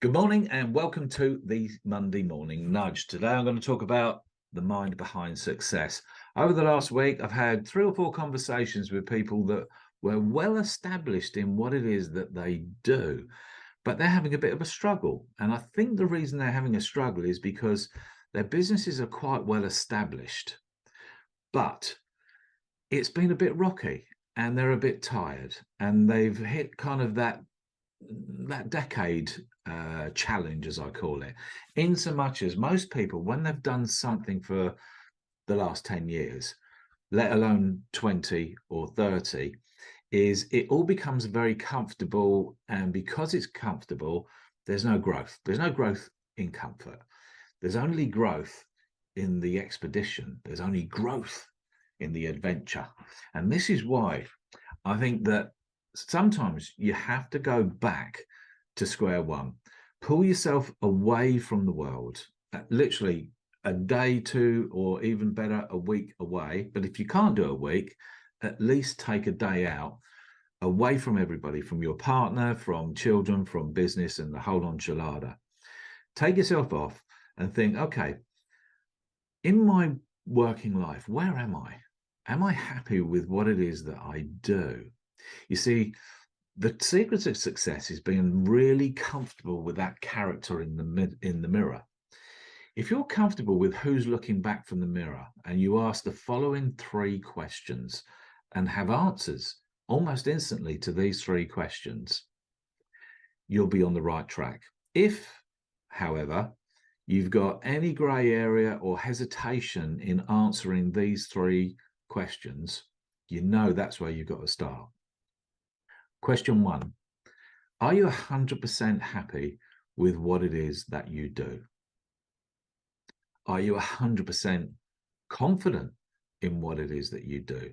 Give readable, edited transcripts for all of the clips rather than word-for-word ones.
Good morning and welcome to the Monday Morning Nudge. Today I'm going to talk about the mind behind success. Over the last week, I've had 3 or 4 conversations with people that were well established in what it is that they do, but they're having a bit of a struggle. And I think the reason they're having a struggle is because their businesses are quite well established, but it's been a bit rocky and they're a bit tired and they've hit kind of that decade challenge, as I call it, in so much as most people, when they've done something for the last 10 years, let alone 20 or 30, is it all becomes very comfortable. And because it's comfortable, there's no growth. There's no growth in comfort. There's only growth in the expedition. There's only growth in the adventure. And this is why I think that sometimes you have to go back to square one. Pull yourself away from the world, literally a day, 2, or even better, a week away. But if you can't do a week, at least take a day out, away from everybody, from your partner, from children, from business, and the whole enchilada. Take yourself off and think, okay, in my working life, where am I? Am I happy with what it is that I do? You see, the secret of success is being really comfortable with that character in the mirror. If you're comfortable with who's looking back from the mirror and you ask the following 3 questions and have answers almost instantly to these 3 questions, you'll be on the right track. If, however, you've got any grey area or hesitation in answering these 3 questions, you know that's where you've got to start. Question 1, are you 100% happy with what it is that you do? Are you 100% confident in what it is that you do?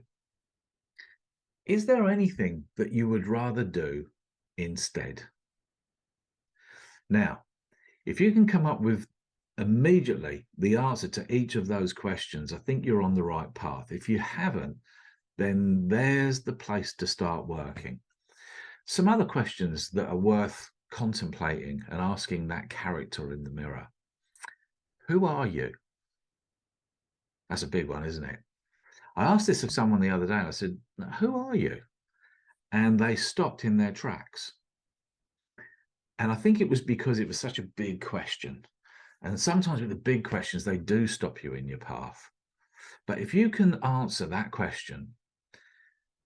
Is there anything that you would rather do instead? Now, if you can come up with immediately the answer to each of those questions, I think you're on the right path. If you haven't, then there's the place to start working. Some other questions that are worth contemplating and asking that character in the mirror. Who are you? That's a big one, isn't it? I asked this of someone the other day. I said, who are you? And they stopped in their tracks. And I think it was because it was such a big question. And sometimes with the big questions, they do stop you in your path. But if you can answer that question,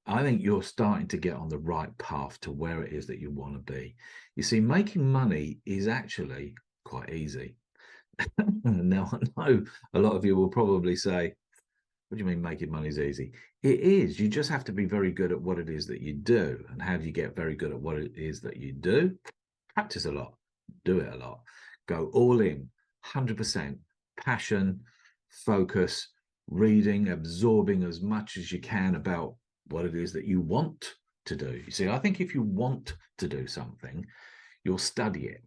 I think you're starting to get on the right path to where it is that you want to be. You see, making money is actually quite easy. Now, I know a lot of you will probably say, what do you mean making money is easy? It is. You just have to be very good at what it is that you do. And how do you get very good at what it is that you do? Practice a lot. Do it a lot. Go all in, 100%. Passion, focus, reading, absorbing as much as you can about what it is that you want to do. You see, I think if you want to do something, you'll study it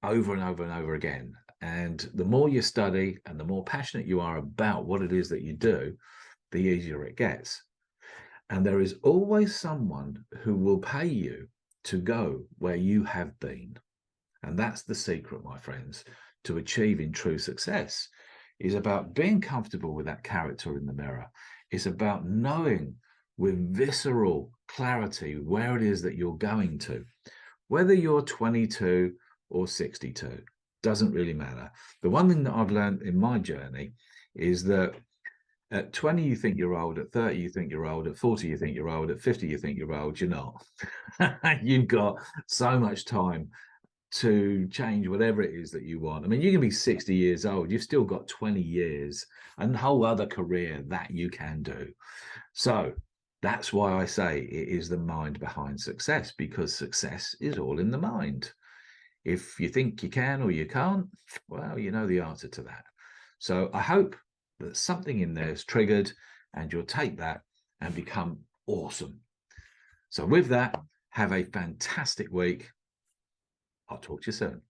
over and over and over again. And the more you study and the more passionate you are about what it is that you do, the easier it gets. And there is always someone who will pay you to go where you have been. And that's the secret, my friends, to achieving true success. Is about being comfortable with that character in the mirror. It's about knowing with visceral clarity where it is that you're going to. Whether you're 22 or 62, doesn't really matter. The one thing that I've learned in my journey is that at 20, you think you're old, at 30, you think you're old, at 40, you think you're old, at 50, you think you're old, you're not. You've got so much time to change whatever it is that you want. I mean, you can be 60 years old, you've still got 20 years and a whole other career that you can do. So that's why I say it is the mind behind success, because success is all in the mind. If you think you can or you can't, well, you know the answer to that. So I hope that something in there is triggered and you'll take that and become awesome. So with that, have a fantastic week. I'll talk to you soon.